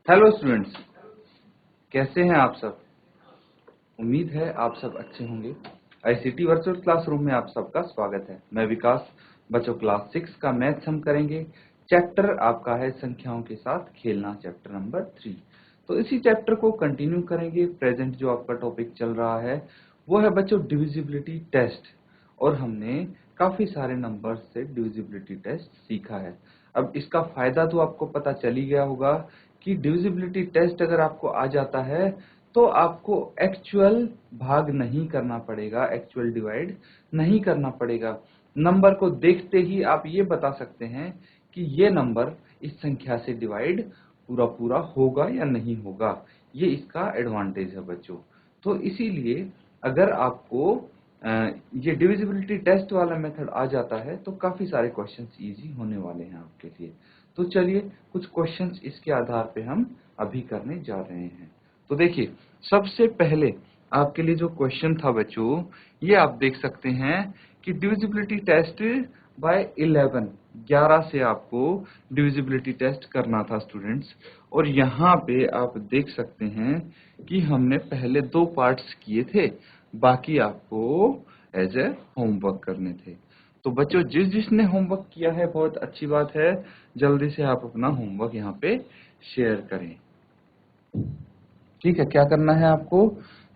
Hello students, कैसे हैं आप सब। उम्मीद है आप सब अच्छे होंगे। आईसीटी वर्चुअल क्लासरूम में आप सबका स्वागत है। मैं विकास। बच्चों, क्लास 6 का मैथ्स हम करेंगे। चैप्टर आपका है संख्याओं के साथ खेलना, चैप्टर नंबर 3। तो इसी चैप्टर को कंटिन्यू करेंगे। प्रेजेंट जो आपका टॉपिक चल रहा है वो है बच्चों डिविजिबिलिटी टेस्ट, और हमने काफी सारे नंबर से डिविजिबिलिटी टेस्ट सीखा है। अब इसका फायदा तो आपको पता चल ही गया होगा कि डिविजिबिलिटी टेस्ट अगर आपको आ जाता है तो आपको एक्चुअल भाग नहीं करना पड़ेगा, एक्चुअल डिवाइड नहीं करना पड़ेगा। नंबर को देखते ही आप ये बता सकते हैं कि ये नंबर इस संख्या से डिवाइड पूरा पूरा होगा या नहीं होगा। ये इसका एडवांटेज है बच्चों। तो इसीलिए अगर आपको ये डिविजिबिलिटी टेस्ट वाला मेथड आ जाता है तो काफी सारे क्वेश्चंस इजी होने वाले हैं आपके लिए। तो चलिए कुछ क्वेश्चंस इसके आधार पे हम अभी करने जा रहे हैं। तो देखिए, सबसे पहले आपके लिए जो क्वेश्चन था बच्चों, ये आप देख सकते हैं कि डिविजिबिलिटी टेस्ट बाय 11 से आपको डिविजिबिलिटी टेस्ट करना था स्टूडेंट्स। और यहाँ पे आप देख सकते हैं कि हमने पहले 2 पार्ट्स किए थे, बाकी आपको एज ए होमवर्क करने थे। तो बच्चों, जिसने होमवर्क किया है बहुत अच्छी बात है, जल्दी से आप अपना होमवर्क यहाँ पे शेयर करें। ठीक है, क्या करना है आपको,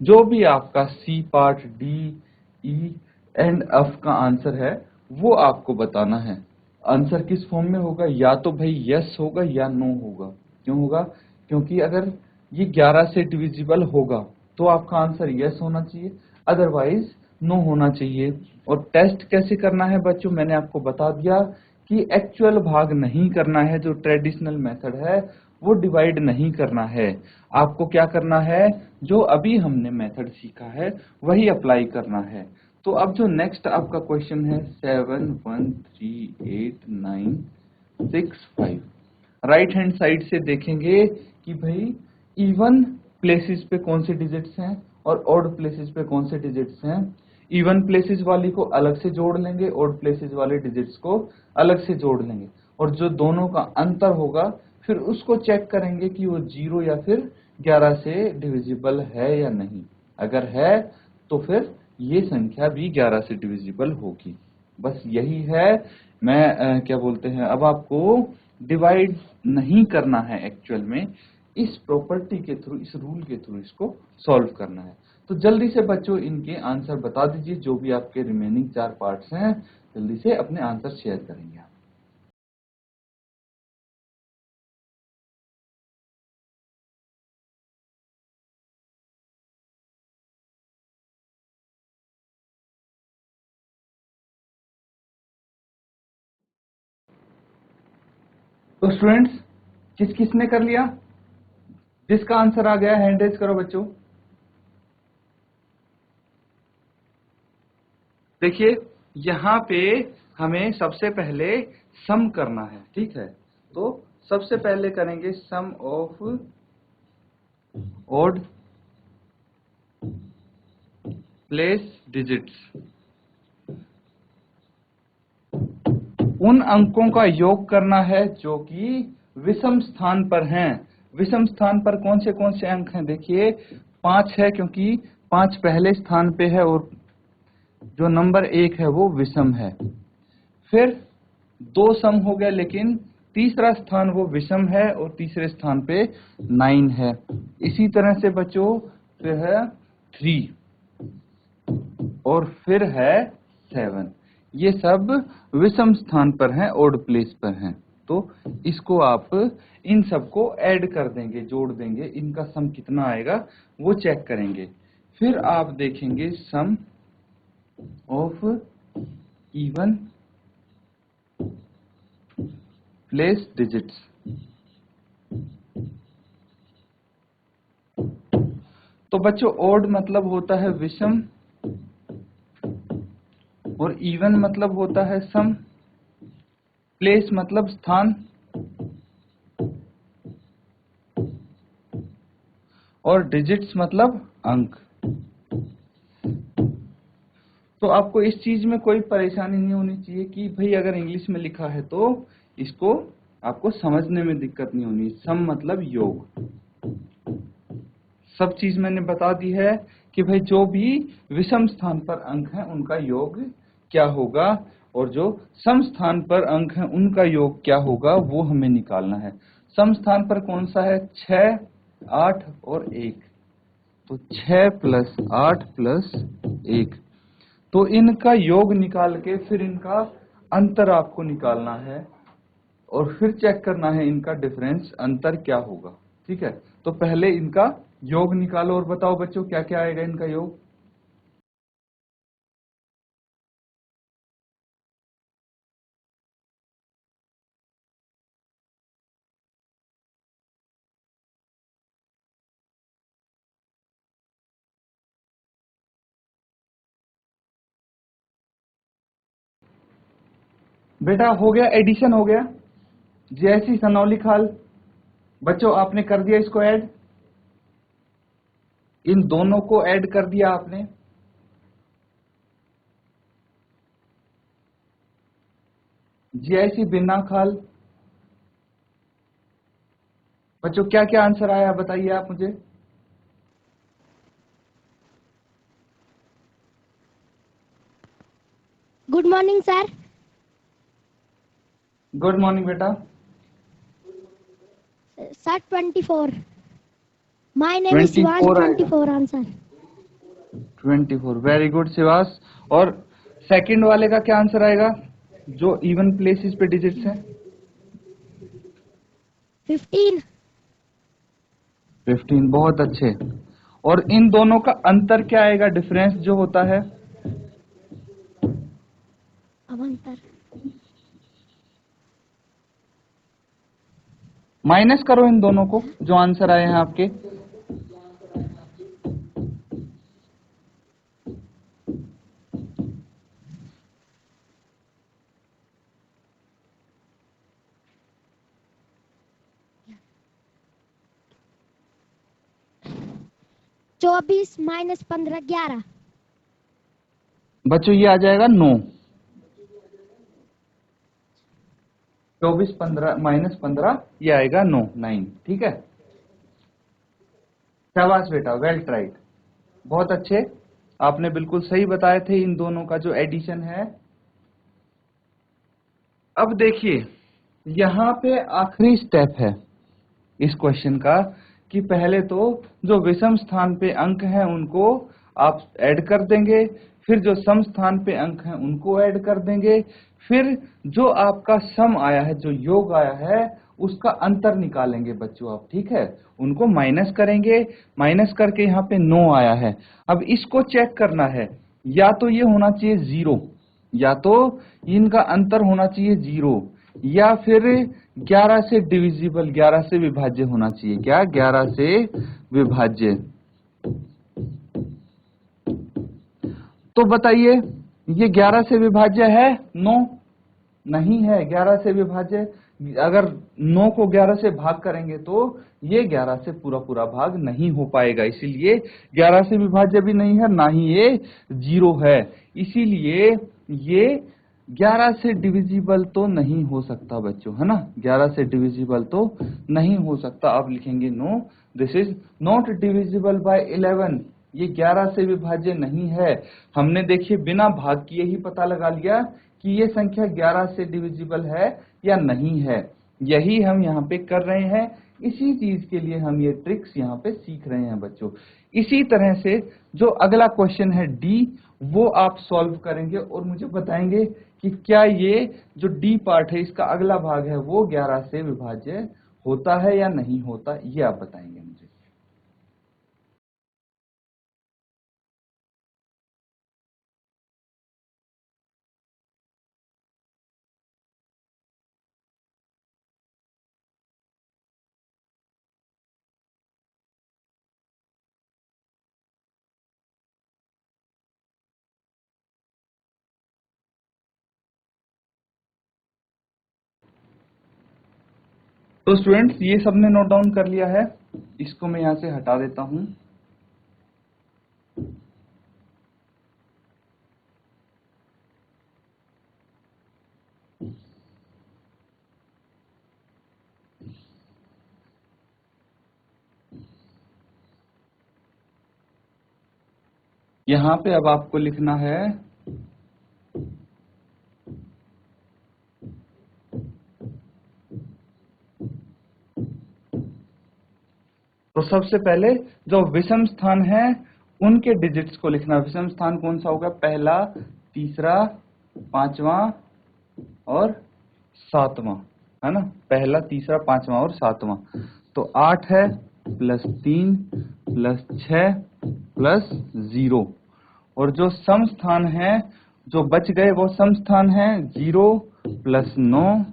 जो भी आपका C part, D, E and F का आंसर है वो आपको बताना है। आंसर किस फॉर्म में होगा, या तो भाई यस होगा या नो होगा। क्यों होगा, क्योंकि अगर ये 11 से डिविजिबल होगा तो आपका आंसर यस होना चाहिए, अदरवाइज नो होना चाहिए। और टेस्ट कैसे करना है बच्चों, मैंने आपको बता दिया कि एक्चुअल भाग नहीं करना है। जो ट्रेडिशनल मेथड है वो डिवाइड नहीं करना है। आपको क्या करना है, जो अभी हमने मेथड सीखा है वही अप्लाई करना है। तो अब जो नेक्स्ट आपका क्वेश्चन है 7 1 3 8 9 6 5, राइट हैंड साइड से देखेंगे कि भाई इवन प्लेसेस पे कौन से डिजिट्स हैं और ऑड प्लेसेस पे कौन से डिजिट्स हैं। इवन प्लेसेस वाली को अलग से जोड़ लेंगे, ऑड प्लेसेस वाले डिजिट्स को अलग से जोड़ लेंगे, और जो दोनों का अंतर होगा फिर उसको चेक करेंगे कि वो 0 या फिर 11 से डिविजिबल है या नहीं। अगर है तो फिर ये संख्या भी 11 से डिविजिबल होगी। बस यही है। मैं क्या बोलते हैं, अब आपको डिवाइड नहीं करना है एक्चुअल में, इस प्रॉपर्टी के थ्रू, इस रूल के थ्रू इसको सॉल्व करना है। तो जल्दी से बच्चों इनके आंसर बता दीजिए, जो भी आपके रिमेनिंग 4 पार्ट्स हैं जल्दी से अपने आंसर शेयर करेंगे आप। तो स्टूडेंट्स, किस किसने कर लिया, जिसका आंसर आ गया हैंड रेज करो बच्चों। देखिए, यहाँ पे हमें सबसे पहले सम करना है, ठीक है। तो सबसे पहले करेंगे सम ऑफ ऑड प्लेस डिजिट्स। उन अंकों का योग करना है जो कि विषम स्थान पर हैं। विषम स्थान पर कौन से अंक हैं, देखिए 5 है, क्योंकि 5 पहले स्थान पे है और जो नंबर 1 है वो विषम है। फिर 2 सम हो गया, लेकिन तीसरा स्थान वो विषम है और तीसरे स्थान पे 9 है। इसी तरह से बच्चों फिर है 3 और फिर है 7। ये सब विषम स्थान पर हैं, ऑड प्लेस पर हैं। तो इसको आप इन सबको ऐड कर देंगे, जोड़ देंगे, इनका सम कितना आएगा वो चेक करेंगे। फिर आप देखेंगे सम ऑफ इवन प्लेस डिजिट्स। तो बच्चों, ऑड मतलब होता है विषम और इवन मतलब होता है सम, प्लेस मतलब स्थान और डिजिट्स मतलब अंक। तो आपको इस चीज में कोई परेशानी नहीं होनी चाहिए कि भाई अगर इंग्लिश में लिखा है तो इसको आपको समझने में दिक्कत नहीं होनी। सम मतलब योग। सब चीज मैंने बता दी है कि भाई जो भी विषम स्थान पर अंक है उनका योग क्या होगा, और जो सम स्थान पर अंक है उनका योग क्या होगा वो हमें निकालना है। सम स्थान पर कौन सा है? 6, 8 और 1। तो 6 प्लस 8 प्लस 1, तो इनका योग निकाल के फिर इनका अंतर आपको निकालना है और फिर चेक करना है इनका डिफरेंस अंतर क्या होगा। ठीक है, तो पहले इनका योग निकालो और बताओ बच्चों क्या क्या आएगा इनका योग। बेटा हो गया, एडिशन हो गया। जैसी सनौली खाल, बच्चों आपने कर दिया इसको ऐड, इन दोनों को ऐड कर दिया आपने। जैसी बिना खाल, बच्चों क्या क्या आंसर आया बताइए आप मुझे। Good morning sir. Good morning बेटा। Sir 24। My name is Shivansh. 24 आएगा। 24 आंसर। 24, very good Shivas. और सेकंड वाले का क्या आंसर आएगा जो इवन प्लेसेस पे डिजिट्स है? 15। 15, बहुत अच्छे। और इन दोनों का अंतर क्या आएगा, डिफरेंस जो होता है? अब अंतर माइनस करो इन दोनों को जो आंसर आए हैं आपके। चौबीस माइनस 15 11। बच्चों ये आ जाएगा 9। 24 15 माइनस 15 ये आएगा 9, 9। ठीक है, शाबाश बेटा, वेल ट्राइड, बहुत अच्छे। आपने बिल्कुल सही बताए थे इन दोनों का जो एडिशन है। अब देखिए यहाँ पे आखिरी स्टेप है इस क्वेश्चन का कि पहले तो जो विषम स्थान पे अंक हैं उनको आप ऐड कर देंगे, फिर जो सम स्थान पे अंक हैं उनको ऐड कर देंगे, फिर जो आपका सम आया है, जो योग आया है, उसका अंतर निकालेंगे बच्चों आप। ठीक है, उनको माइनस करेंगे, माइनस करके यहाँ पे 9 आया है। अब इसको चेक करना है, या तो ये होना चाहिए 0, या तो इनका अंतर होना चाहिए 0, या फिर 11 से डिविजिबल, 11 से विभाज्य होना चाहिए। क्या? 11 से विभाज्य। तो बताइए ये 11 से विभाज्य है? 9 नहीं है 11 से विभाज्य। अगर 9 को 11 से भाग करेंगे तो ये 11 से पूरा पूरा भाग नहीं हो पाएगा, इसीलिए 11 से विभाज्य भी नहीं है, ना ही ये 0 है। इसीलिए ये 11 से डिविजिबल तो नहीं हो सकता बच्चों, है ना। 11 से डिविजिबल तो नहीं हो सकता। आप लिखेंगे no, this is not divisible by 11। ये 11 से विभाज्य नहीं है। हमने देखिए बिना भाग किए ही पता लगा लिया कि ये संख्या 11 से डिविजिबल है या नहीं है। यही हम यहाँ पे कर रहे हैं, इसी चीज के लिए हम ये ट्रिक्स यहाँ पे सीख रहे हैं बच्चों। इसी तरह से जो अगला क्वेश्चन है डी, वो आप सॉल्व करेंगे और मुझे बताएंगे कि क्या ये जो डी पार्ट है इसका अगला भाग है वो 11 से विभाज्य होता है या नहीं होता, ये आप बताएंगे मुझे। तो स्टूडेंट्स ये सबने नोट डाउन कर लिया है, इसको मैं यहां से हटा देता हूं। यहां पे अब आपको लिखना है तो सबसे पहले जो विषम स्थान है उनके डिजिट्स को लिखना। विषम स्थान कौन सा होगा? पहला, तीसरा, पांचवा और सातवां, है ना? पहला, तीसरा, पांचवा और सातवां। तो 8 है +3 +6 +0। और जो सम स्थान है जो बच गए वो सम स्थान है 0 +9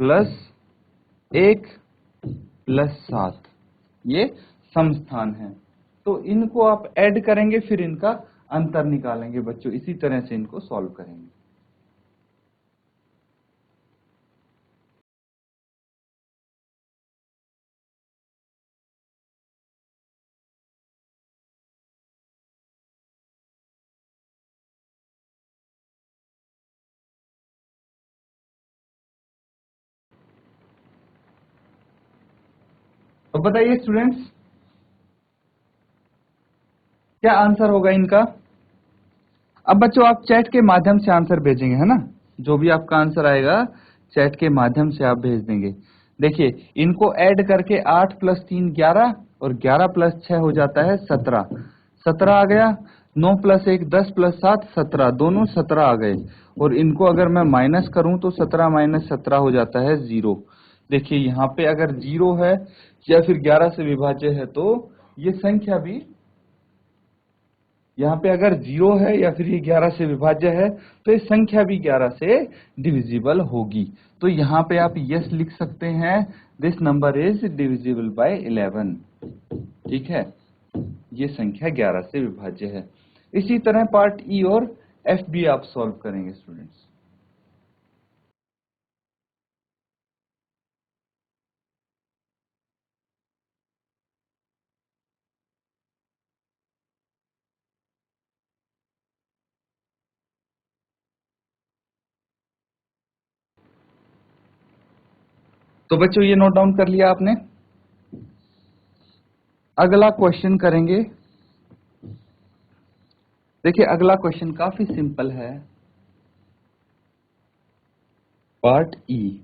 +1 +7। ये सम स्थान है। तो इनको आप ऐड करेंगे, फिर इनका अंतर निकालेंगे बच्चों। इसी तरह से इनको सॉल्व करेंगे। तो बताइए स्टूडेंट्स, क्या आंसर होगा इनका? अब बच्चों आप चैट के माध्यम से आंसर भेजेंगे, है ना? जो भी आपका आंसर आएगा चैट के माध्यम से आप भेज देंगे। देखिए, इनको ऐड करके 8 + 3 11 और 11 + 6 हो जाता है 17। 17 आ गया। 9 + 1 10 + 7 17, दोनों 17 आ गए। और इनको अगर मैं माइनस करूं तो 17 - 17 हो जाता है 0। देखिए, यहाँ पे अगर 0 है या फिर 11 से विभाज्य है तो ये संख्या भी, यहाँ पे अगर 0 है या फिर ये 11 से विभाज्य है तो ये संख्या भी 11 से डिविजिबल होगी। तो यहाँ पे आप यस लिख सकते हैं, this number is divisible by 11। ठीक है, ये संख्या 11 से विभाज्य है। इसी तरह पार्ट ई और एफ भी आप सॉल्व करेंगे स्टूडेंट्स। तो बच्चों ये नोट डाउन कर लिया आपने। अगला क्वेश्चन करेंगे। देखिए, अगला क्वेश्चन काफी सिंपल है। पार्ट ई,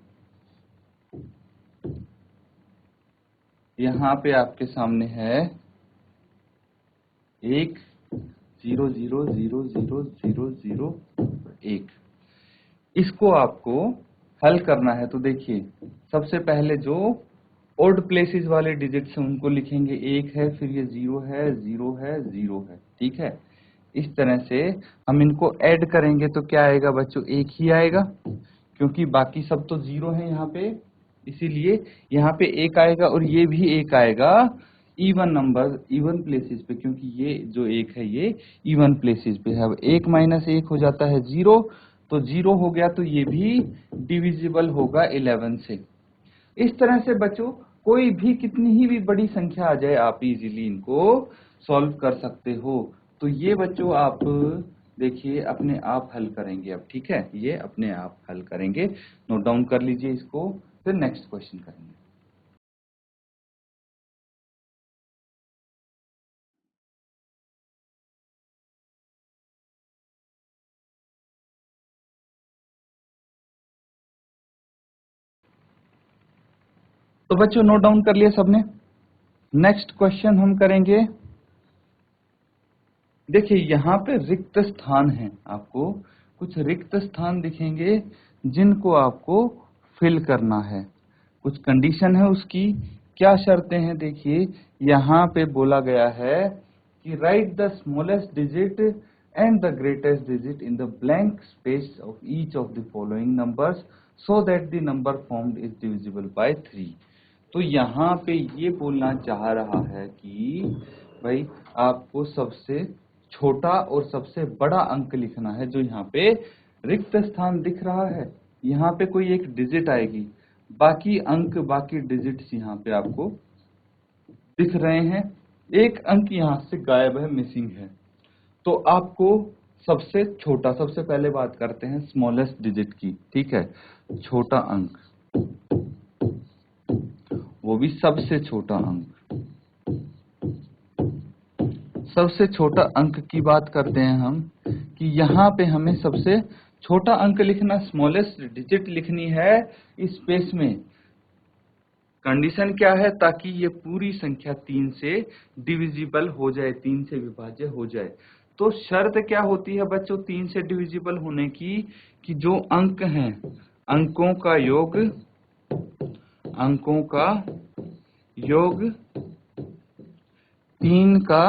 यहां पे आपके सामने है 1 0 0 0 0 0 0 1। इसको आपको हल करना है। तो देखिए, सबसे पहले जो ओड प्लेसेस वाले डिजिट्स हैं उनको लिखेंगे। 1 है, फिर ये 0 है 0 है 0 है। ठीक है, इस तरह से हम इनको ऐड करेंगे तो क्या आएगा बच्चों? 1 ही आएगा, क्योंकि बाकी सब तो 0 है यहाँ पे। इसीलिए यहाँ पे 1 आएगा और ये भी 1 आएगा इवन नंबर, इवन प्लेसेस पे, क्योंकि ये जो 1 है ये इवन प्लेसेस पे है। अब 1 - 1 हो जाता है 0, तो 0 हो गया तो ये भी डिविजिबल होगा 11 से। इस तरह से बच्चों कोई भी कितनी ही भी बड़ी संख्या आ जाए आप इजीली इनको सॉल्व कर सकते हो। तो ये बच्चों आप देखिए अपने आप हल करेंगे अब। ठीक है, ये अपने आप हल करेंगे। नोट डाउन कर लीजिए इसको, फिर नेक्स्ट क्वेश्चन करेंगे। तो बच्चों नोट डाउन कर लिया सबने। नेक्स्ट क्वेश्चन हम करेंगे। देखिए, यहाँ पे रिक्त स्थान है, आपको कुछ रिक्त स्थान दिखेंगे जिनको आपको फिल करना है। कुछ कंडीशन है उसकी, क्या शर्तें हैं? देखिए, यहाँ पे बोला गया है कि right the smallest digit and the greatest digit in the blank space of each of the following numbers so that the number formed is divisible by 3। तो यहाँ पे ये बोलना चाह रहा है कि भाई आपको सबसे छोटा और सबसे बड़ा अंक लिखना है। जो यहाँ पे रिक्त स्थान दिख रहा है, यहाँ पे कोई एक डिजिट आएगी, बाकी अंक बाकी डिजिट्स यहाँ पे आपको दिख रहे हैं। एक अंक यहाँ से गायब है, मिसिंग है। तो आपको सबसे छोटा, सबसे पहले बात करते हैं स्मॉलेस्ट डिजिट की। ठीक है, छोटा अंक, वो भी सबसे छोटा अंक। सबसे छोटा अंक की बात करते हैं हम कि यहाँ पे हमें सबसे छोटा अंक लिखना, स्मॉलेस्ट डिजिट लिखनी है स्पेस में। कंडीशन क्या है? ताकि ये पूरी संख्या 3 से डिविजिबल हो जाए, 3 से विभाज्य हो जाए। तो शर्त क्या होती है बच्चों 3 से डिविजिबल होने की? कि जो अंक हैं, अंकों का योग 3 का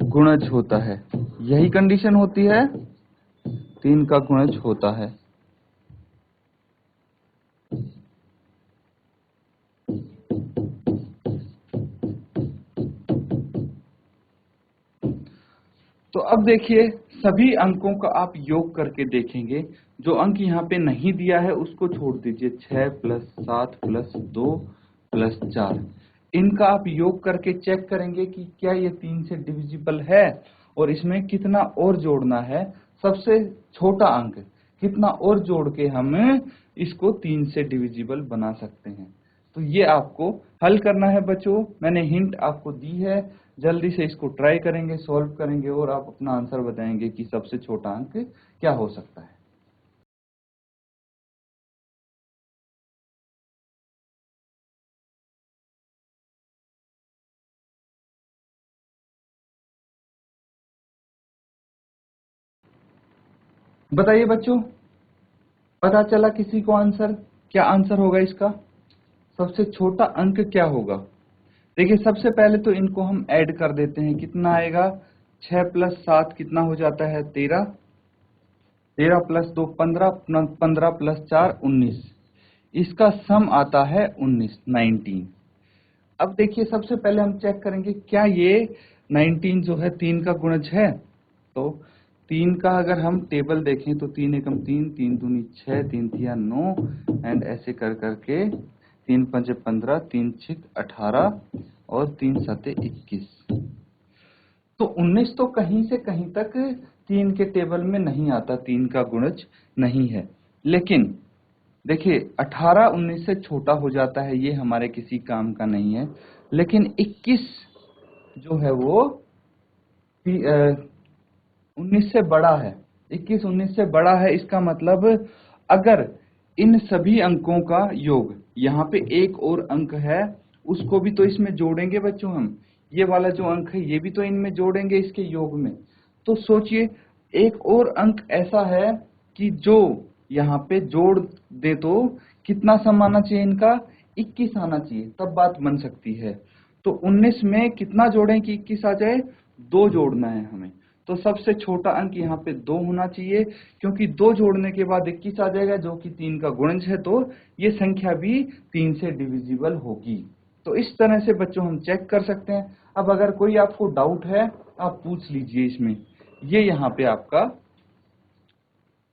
गुणज होता है। यही कंडीशन होती है, 3 का गुणज होता है। तो अब देखिए, सभी अंकों का आप योग करके देखेंगे। जो अंक यहाँ पे नहीं दिया है उसको छोड़ दीजिए। 6 + 7 + 2 + 4, इनका आप योग करके चेक करेंगे कि क्या ये 3 से डिविजिबल है और इसमें कितना और जोड़ना है। सबसे छोटा अंक कितना और जोड़ के हम इसको 3 से डिविजिबल बना सकते हैं। तो ये आपको हल करना है बच्चों। मैंने हिंट आपको दी है, जल्दी से इसको ट्राई करेंगे, सॉल्व करेंगे और आप अपना आंसर बताएंगे कि सबसे छोटा अंक क्या हो सकता है। बताइए बच्चों, पता चला किसी को आंसर? क्या आंसर होगा इसका? सबसे छोटा अंक क्या होगा? देखिए, सबसे पहले तो इनको हम ऐड कर देते हैं। कितना आएगा? 6 + 7 कितना हो जाता है? 13। 13 + 2 15, 15 + 4 19। इसका सम आता है 19। अब देखिए, सबसे पहले हम चेक करेंगे क्या ये 19 जो है 3 का गुणज है। तो 3 का अगर हम टेबल देखें तो 3 एकम 3, 3 दूनी 6, 3 तिया 9 एंड ऐसे कर करके 3 पंजे 15, 3 छिक 18 और 3 सते 21। तो 19 तो कहीं से कहीं तक 3 के टेबल में नहीं आता, 3 का गुणज नहीं है। लेकिन देखिए, 18 19 से छोटा हो जाता है, ये हमारे किसी काम का नहीं है। लेकिन 21 जो है वो 19 से बड़ा है। 21 19 से बड़ा है, इसका मतलब अगर इन सभी अंकों का योग, यहाँ पे एक और अंक है उसको भी तो इसमें जोड़ेंगे बच्चों हम। ये वाला जो अंक है ये भी तो इनमें जोड़ेंगे इसके योग में। तो सोचिए, एक और अंक ऐसा है कि जो यहाँ पे जोड़ दे तो कितना सम आना चाहिए इनका? 21 आना चाहिए, तब बात बन सकती है। तो 19 में कितना जोड़ें कि 21 आ जाए? 2 जोड़ना है हमें। तो सबसे छोटा अंक यहाँ पे 2 होना चाहिए, क्योंकि 2 जोड़ने के बाद 21 आ जाएगा जो कि 3 का गुणज है। तो ये संख्या भी 3 से डिविजिबल होगी। तो इस तरह से बच्चों हम चेक कर सकते हैं। अब अगर कोई आपको डाउट है आप पूछ लीजिए इसमें। ये यहाँ पे आपका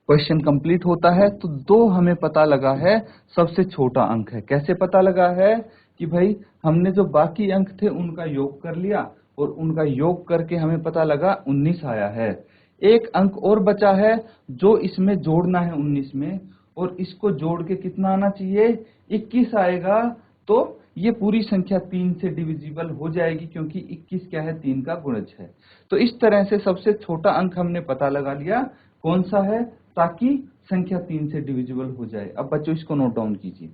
क्वेश्चन कंप्लीट होता है। तो 2 हमें पता लगा है सबसे छोटा अंक है। कैसे पता लगा है? कि भाई हमने जो बाकी अंक थे उनका योग कर लिया और उनका योग करके हमें पता लगा 19 आया है। एक अंक और बचा है जो इसमें जोड़ना है 19 में, और इसको जोड़ के कितना आना चाहिए? 21 आएगा। तो ये पूरी संख्या 3 से डिविजिबल हो जाएगी, क्योंकि 21 क्या है? 3 का गुणज है। तो इस तरह से सबसे छोटा अंक हमने पता लगा लिया कौन सा है, ताकि संख्या 3 से डिविजिबल हो जाए। अब बच्चों इसको नोट डाउन कीजिए।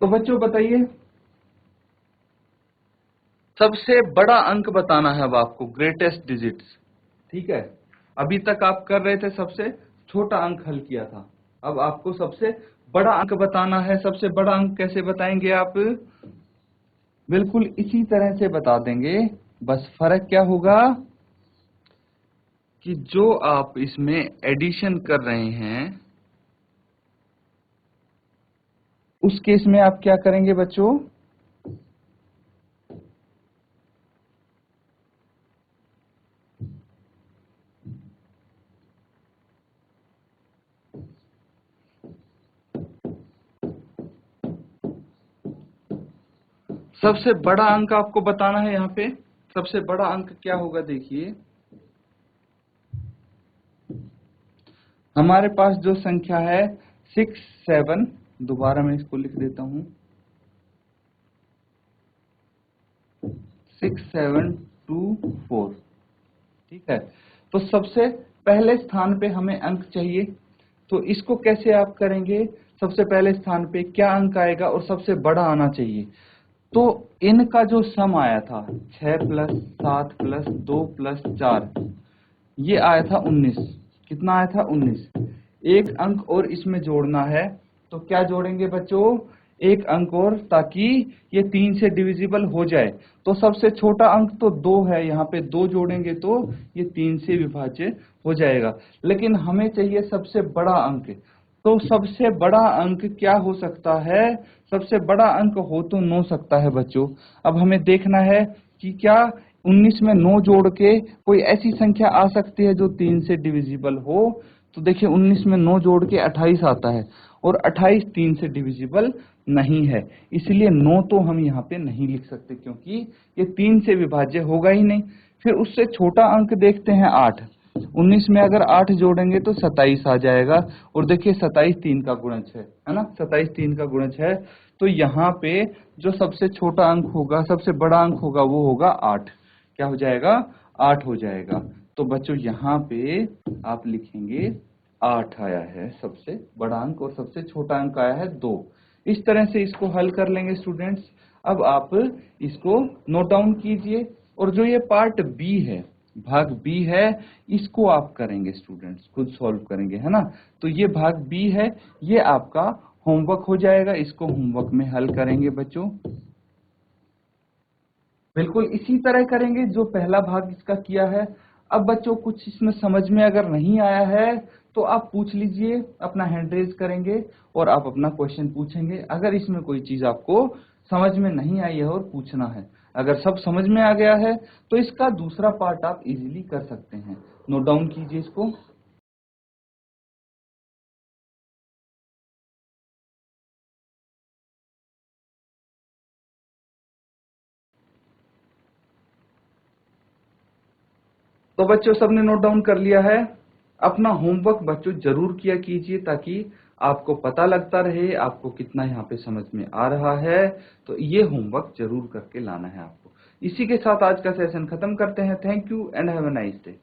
तो बच्चों बताइए, सबसे बड़ा अंक बताना है अब आपको, ग्रेटेस्ट डिजिट्स। ठीक है, अभी तक आप कर रहे थे सबसे छोटा अंक हल किया था, अब आपको सबसे बड़ा अंक बताना है। सबसे बड़ा अंक कैसे बताएंगे आप? बिल्कुल इसी तरह से बता देंगे। बस फर्क क्या होगा कि जो आप इसमें एडिशन कर रहे हैं उस केस में आप क्या करेंगे बच्चों? सबसे बड़ा अंक आपको बताना है। यहाँ पे सबसे बड़ा अंक क्या होगा? देखिए, हमारे पास जो संख्या है 6 7, दोबारा मैं इसको लिख देता हूं, 6 7 2 4। ठीक है, तो सबसे पहले स्थान पे हमें अंक चाहिए, तो इसको कैसे आप करेंगे? सबसे पहले स्थान पे क्या अंक आएगा और सबसे बड़ा आना चाहिए। तो इनका जो सम आया था 6 प्लस 7 प्लस 2 प्लस 4, ये आया था 19। कितना आया था? 19। एक अंक और इसमें जोड़ना है, तो क्या जोड़ेंगे बच्चों? एक अंक और, ताकि ये 3 से डिविजिबल हो जाए। तो सबसे छोटा अंक तो 2 है, यहाँ पे 2 जोड़ेंगे तो ये 3 से विभाज्य हो जाएगा। लेकिन हमें चाहिए सबसे बड़ा अंक, तो सबसे बड़ा अंक क्या हो सकता है? सबसे बड़ा अंक हो तो 9 सकता है बच्चों। अब हमें देखना है कि क्या 19 में 9 जोड़ के कोई ऐसी संख्या आ सकती है जो 3 से डिविजिबल हो। तो देखिए 19 में 9 जोड़ के 28 आता है, और 28 3 से डिविजिबल नहीं है, इसलिए 9 तो हम यहाँ पे नहीं लिख सकते, क्योंकि ये 3 से विभाज्य होगा ही नहीं। फिर उससे छोटा अंक देखते हैं 8। 19 में अगर 8 जोड़ेंगे तो 27 आ जाएगा, और देखिए 27 3 का गुणज है ना, 27 3 का गुणज है। तो यहाँ पे जो सबसे छोटा अंक होगा, सबसे बड़ा अंक होगा, वो होगा 8। क्या हो जाएगा? 8 हो जाएगा। तो बच्चों यहाँ पे आप लिखेंगे 8 आया है सबसे बड़ा अंक, और सबसे छोटा अंक आया है 2। इस तरह से इसको हल कर लेंगे स्टूडेंट्स। अब आप इसको नोट डाउन कीजिए, और जो ये पार्ट बी है, भाग बी है, इसको आप करेंगे स्टूडेंट्स, खुद सॉल्व करेंगे, है ना। तो ये भाग बी है, ये आपका होमवर्क हो जाएगा, इसको होमवर्क में हल करेंगे बच्चों। बिल्कुल इसी तरह करेंगे जो पहला भाग इसका किया है। अब बच्चों कुछ इसमें समझ में अगर नहीं आया है तो आप पूछ लीजिए, अपना हैंड रेज करेंगे और आप अपना क्वेश्चन पूछेंगे। अगर इसमें कोई चीज आपको समझ में नहीं आई है और पूछना है, अगर सब समझ में आ गया है तो इसका दूसरा पार्ट आप इजीली कर सकते हैं। नोट डाउन कीजिए इसको। तो बच्चों सबने नोट डाउन कर लिया है। अपना होमवर्क बच्चों जरूर किया कीजिए, ताकि आपको पता लगता रहे आपको कितना यहाँ पे समझ में आ रहा है। तो ये होमवर्क जरूर करके लाना है आपको। इसी के साथ आज का सेशन खत्म करते हैं। Thank you and have a nice day.